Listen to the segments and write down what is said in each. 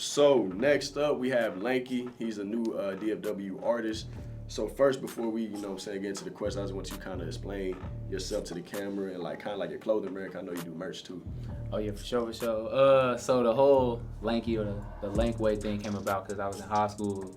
So next up we have Lanky. He's a new DFW artist. So first, before we, get into the question, I just want you to kind of explain yourself to the camera and kind of like your clothing brand. I know you do merch too. Oh yeah, for sure, for sure. So the whole Lanky or the Lank way thing came about because I was in high school.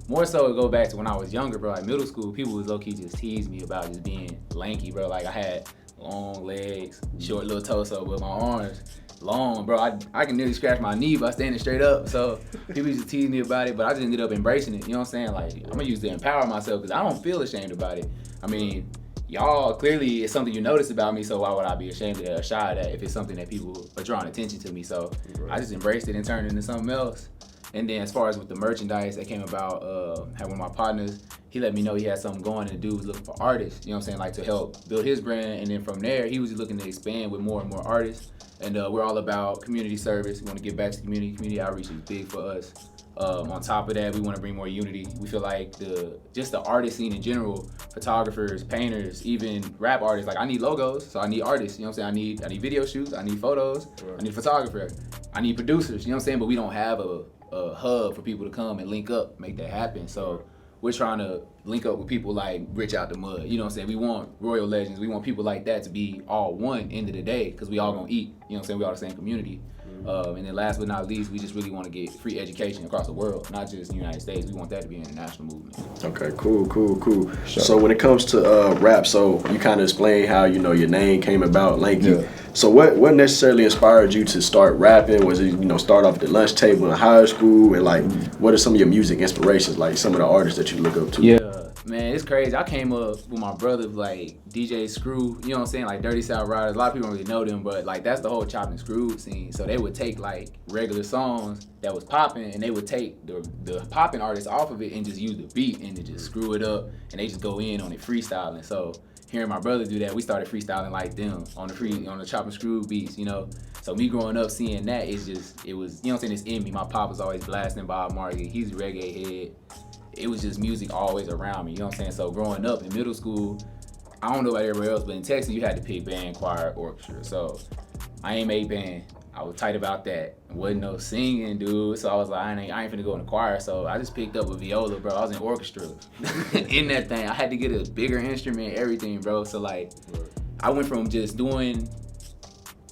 More so, it go back to when I was younger, bro. Like middle school, people was low key just tease me about just being lanky, bro. Like I had long legs, short little torso, but my arms long, bro. I can nearly scratch my knee by standing straight up. So people used to tease me about it, but I just ended up embracing it. You know what I'm saying? Like I'm gonna use to empower myself because I don't feel ashamed about it. I mean, y'all clearly it's something you notice about me, so why would I be ashamed of that or shy of that if it's something that people are drawing attention to me? So I just embraced it and turned it into something else. And then as far as with the merchandise that came about, had one of my partners, he let me know he had something going and the dude was looking for artists, you know what I'm saying, like to help build his brand. And then from there, he was looking to expand with more and more artists. And we're all about community service. We want to give back to the community. Community outreach is big for us. On top of that, we want to bring more unity. We feel like just the artist scene in general, photographers, painters, even rap artists, like I need logos, so I need artists, you know what I'm saying? I need video shoots, I need photos, I need a photographer, I need producers, you know what I'm saying? But we don't have a hub for people to come and link up, make that happen. So we're trying to link up with people like Rich Out the Mud, you know what I'm saying? We want royal legends, we want people like that to be all one end of the day, because we all gonna eat, you know what I'm saying? We all the same community. And then last but not least, we just really want to get free education across the world, not just the United States. We want that to be an international movement. Okay, cool. Sure. So when it comes to rap, so you kind of explain how, your name came about, Lanky. Yeah. So what necessarily inspired you to start rapping? Was it, start off at the lunch table in high school? And what are some of your music inspirations, like some of the artists that you look up to? Yeah, man, it's crazy. I came up with my brother, like DJ Screw, you know what I'm saying? Like Dirty South Riders. A lot of people don't really know them, but like that's the whole Chop and Screw scene. So they would take like regular songs that was popping and they would take the popping artists off of it and just use the beat and to just screw it up and they just go in on it freestyling. So hearing my brother do that, we started freestyling like them on the Chop and Screw beats, So me growing up seeing that, it was, you know what I'm saying, it's in me. My pop was always blasting Bob Marley. He's a reggae head. It was just music always around me, you know what I'm saying? So growing up in middle school, I don't know about everywhere else, but in Texas, you had to pick band, choir, orchestra. So I ain't made band. I was tight about that. Wasn't no singing, dude. So I was like, I ain't finna go in the choir. So I just picked up a viola, bro. I was in orchestra in that thing. I had to get a bigger instrument, everything, bro. So like, I went from just listening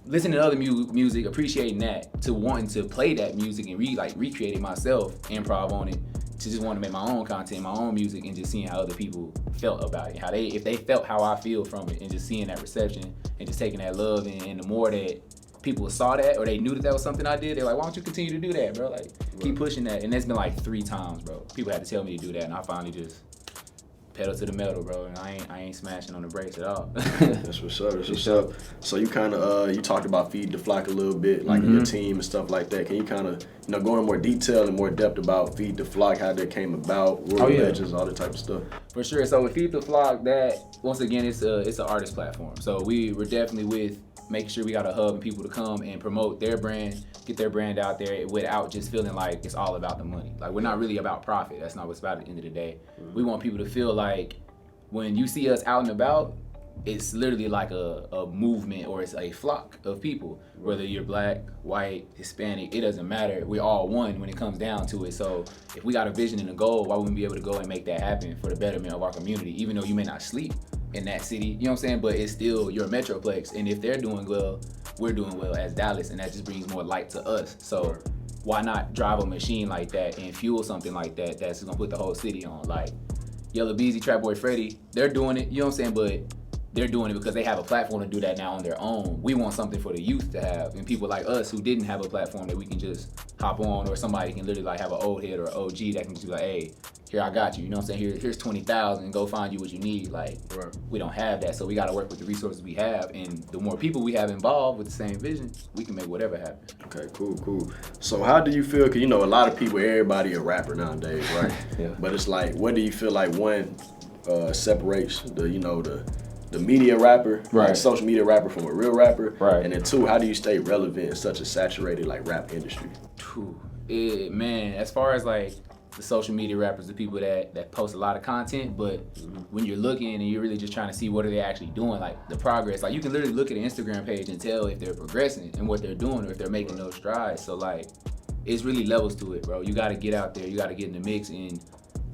to other music, appreciating that, to wanting to play that music and recreate it myself, improv on it, to just want to make my own content, my own music, and just seeing how other people felt about it, if they felt how I feel from it, and just seeing that reception and just taking that love, and the more that people saw that or they knew that was something I did, they're like, why don't you continue to do that, bro? Like, keep pushing that. And that's been like 3 times, bro. People had to tell me to do that, and I finally just pedal to the metal, bro, and I ain't smashing on the brakes at all. That's what's up. So you kind of you talked about Feed the Flock a little bit, like your team and stuff like that. Can you kind of go in more detail and more depth about Feed the Flock, how that came about, royal legends, all that type of stuff? For sure. So with Feed the Flock, that once again it's an artist platform. So we're definitely with making sure we got a hub and people to come and promote their brand, get their brand out there without just feeling like it's all about the money. Like, we're not really about profit. That's not what's about at the end of the day. We want people to feel like when you see us out and about, it's literally like a movement, or it's a flock of people. Whether you're black, white, Hispanic, it doesn't matter. We're all one when it comes down to it. So if we got a vision and a goal, why wouldn't we be able to go and make that happen for the betterment of our community, even though you may not sleep in that city, you know what I'm saying? But it's still your metroplex, and if they're doing well, we're doing well as Dallas, and that just brings more light to us. So why not drive a machine like that and fuel something like that that's gonna put the whole city on? Like Yellow Beezy, Trap Boy Freddy, they're doing it, you know what I'm saying? But they're doing it because they have a platform to do that now on their own. We want something for the youth to have, and people like us who didn't have a platform that we can just hop on, or somebody can literally like have an old head or an OG that can just be like, hey, here, I got you know what I'm saying? Here's 20,000, go find you what you need. Like, we don't have that, so we gotta work with the resources we have, and the more people we have involved with the same vision, we can make whatever happen. Okay, cool. So how do you feel, cause a lot of people, everybody a rapper nowadays, right? But it's like, what do you feel like one separates the media rapper, like social media rapper, from a real rapper, and then 2, how do you stay relevant in such a saturated like rap industry? Man, as far as like the social media rappers, the people that post a lot of content, but when you're looking and you're really just trying to see what are they actually doing, like the progress, like you can literally look at an Instagram page and tell if they're progressing and what they're doing, or if they're making those strides. So like, it's really levels to it, bro. You got to get out there. You got to get in the mix and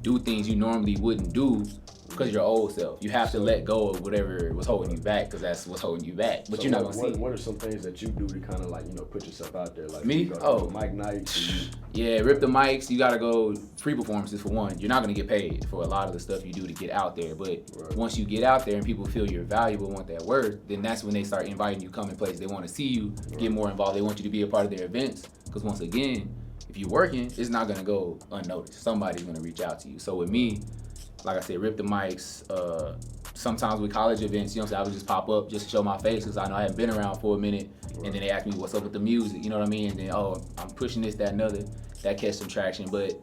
do things you normally wouldn't do because of your old self. You have to let go of whatever was holding you back, because that's what's holding you back. But so you're not gonna see. What are some things that you do to kind of like, you know, put yourself out there? Like me? Mic nights. Yeah, rip the mics. You gotta go free performances for one. You're not gonna get paid for a lot of the stuff you do to get out there. But once you get out there and people feel you're valuable, want that worth, then that's when they start inviting you to come in places. They want to see you, get more involved. They want you to be a part of their events. Because once again, if you're working, it's not gonna go unnoticed. Somebody's gonna reach out to you. So with me, like I said, rip the mics. Sometimes with college events, you know what I'm saying, I would just pop up just to show my face because I know I haven't been around for a minute. And then they ask me what's up with the music, you know what I mean? And then, I'm pushing this, that, and other. That catch some traction. But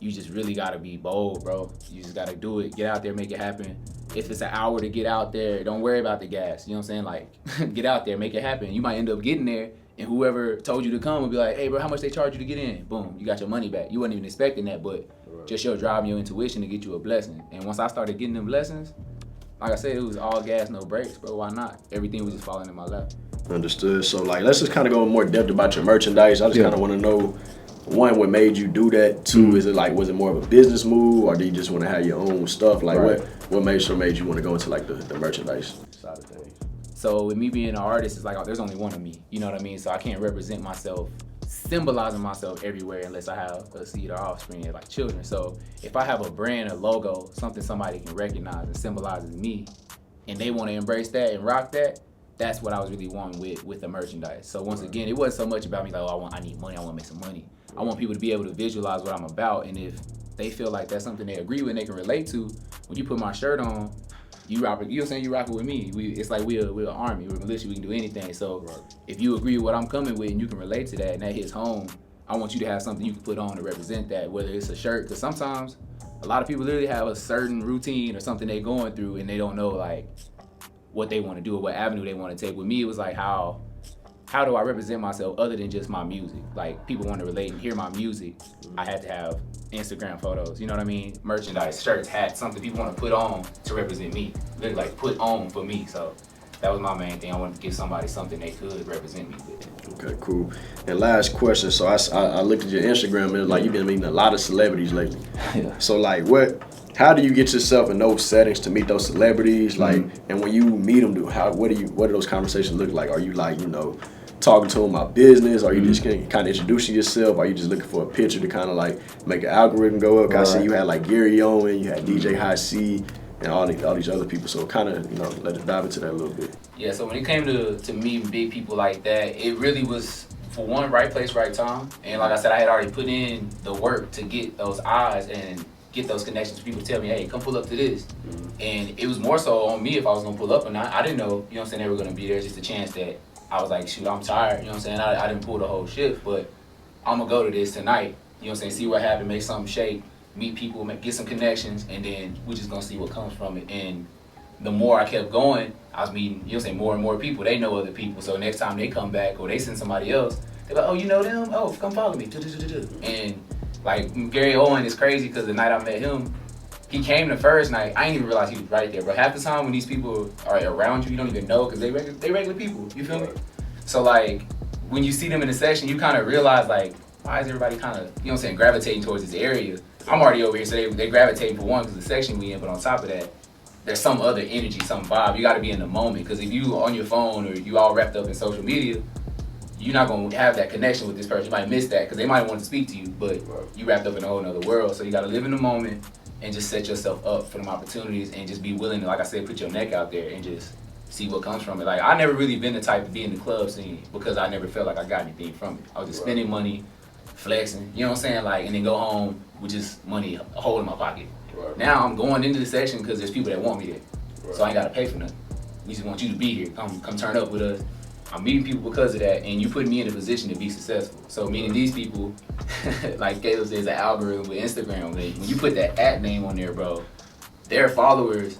you just really gotta be bold, bro. You just gotta do it. Get out there, make it happen. If it's an hour to get out there, don't worry about the gas. You know what I'm saying? Like, get out there, make it happen. You might end up getting there, and whoever told you to come will be like, hey, bro, how much they charge you to get in? Boom, you got your money back. You wasn't even expecting that, but just your drive and your intuition to get you a blessing. And once I started getting them blessings, like I said, it was all gas, no brakes, bro. Why not? Everything was just falling in my lap. Understood. So, like, let's just kind of go in more depth about your merchandise. I just kind of want to know, one, what made you do that? Two, is it like, was it more of a business move, or do you just want to have your own stuff? Like, what made you want to go into like the merchandise side of things? So with me being an artist, it's like, there's only one of me. You know what I mean? So I can't represent myself, symbolizing myself everywhere unless I have a seed or offspring, like children. So if I have a brand, a logo, something somebody can recognize and symbolizes me, and they want to embrace that and rock that, that's what I was really wanting with the merchandise. So once again, it wasn't so much about me like, I need money, I want to make some money. I want people to be able to visualize what I'm about, and if they feel like that's something they agree with and they can relate to, when you put my shirt on, you rock, you know what I'm saying, you rocking with me. It's like we're an army, we're a militia, we can do anything. So if you agree with what I'm coming with and you can relate to that and that hits home, I want you to have something you can put on to represent that, whether it's a shirt, because sometimes a lot of people literally have a certain routine or something they're going through and they don't know like what they want to do or what avenue they want to take. With me, it was like, how do I represent myself other than just my music? Like, people want to relate and hear my music. I had to have Instagram photos, you know what I mean? Merchandise, shirts, hats, something people want to put on to represent me. Literally, like, put on for me. So that was my main thing. I wanted to give somebody something they could represent me with. Okay, cool. And last question. So I looked at your Instagram and it was like you've been meeting a lot of celebrities lately. Yeah. So like, how do you get yourself in those settings to meet those celebrities? Like, and when you meet them, what do those conversations look like? Are you like, you know, talking to them about business? Are you just kind of introducing yourself? Are you just looking for a picture to kind of like make an algorithm go up? I see you had like Gary Owen, you had DJ High C, and all these other people. So kind of, you know, let us dive into that a little bit. Yeah, so when it came to meeting big people like that, it really was, for one, right place, right time. And like I said, I had already put in the work to get those eyes and get those connections for people to tell me, hey, come pull up to this. And it was more so on me if I was gonna pull up or not. I didn't know, you know what I'm saying, they were gonna be there. Just a chance that I was like, shoot, I'm tired, you know what I'm saying? I didn't pull the whole shift, but I'm gonna go to this tonight, you know what I'm saying, see what happened, make something shake, meet people, get some connections, and then we just gonna see what comes from it. And the more I kept going, I was meeting, you know what I'm saying, more and more people. They know other people, so next time they come back or they send somebody else, they're like, oh, you know them? Oh, come follow me. And like, Gary Owen is crazy because the night I met him, he came the first night. I didn't even realize he was right there, but half the time when these people are around you, you don't even know because they regular people, you feel me? So like, when you see them in the section, you kind of realize like, why is everybody kind of, you know what I'm saying, gravitating towards this area? I'm already over here, so they gravitating for one because the section we in, but on top of that, there's some other energy, some vibe. You got to be in the moment, because if you on your phone or you all wrapped up in social media, you're not going to have that connection with this person. You might miss that because they might want to speak to you, but you wrapped up in a whole other world. So you got to live in the moment and just set yourself up for them opportunities and just be willing to, like I said, put your neck out there and just see what comes from it. Like, I never really been the type to be in the club scene because I never felt like I got anything from it. I was just spending money, flexing, you know what I'm saying? Like, and then go home with just money, a hole in my pocket. Now I'm going into the section because there's people that want me there. So I ain't got to pay for nothing. We just want you to be here. Come turn up with us. I'm meeting people because of that, and you put me in a position to be successful. So meeting these people, like Caleb says, an algorithm with Instagram. When you put that @ name on there, bro, their followers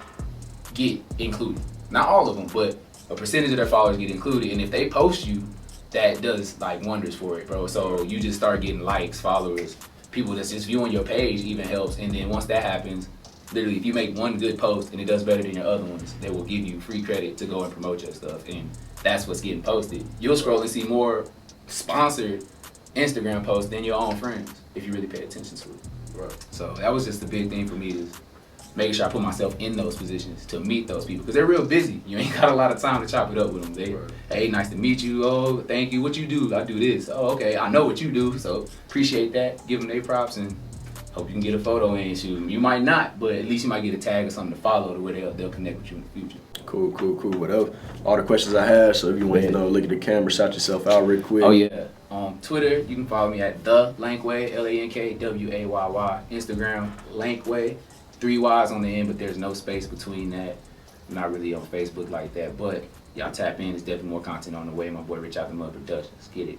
get included. Not all of them, but a percentage of their followers get included. And if they post you, that does like wonders for it, bro. So you just start getting likes, followers, people that's just viewing your page even helps. And then once that happens, literally, if you make one good post and it does better than your other ones, they will give you free credit to go and promote your stuff. And that's what's getting posted. You'll scroll and see more sponsored Instagram posts than your own friends if you really pay attention to it. Right. So that was just the big thing for me, is making sure I put myself in those positions to meet those people, because they're real busy. You ain't got a lot of time to chop it up with them. They, right. Hey, nice to meet you. Oh, thank you. What you do? I do this. Oh, okay. I know what you do, so appreciate that. Give them their props and hope you can get a photo in. Shoot, you might not, but at least you might get a tag or something to follow to where they'll connect with you in the future. Cool. Whatever. All the questions I had. So if you want to look at the camera, shout yourself out real quick. Oh yeah. Twitter, you can follow me at the Lankway, LankwayY. Instagram, Lankway, 3 Y's on the end, but there's no space between that. I'm not really on Facebook like that, but y'all tap in. There's definitely more content on the way. My boy Rich out the Mud Productions. Get it.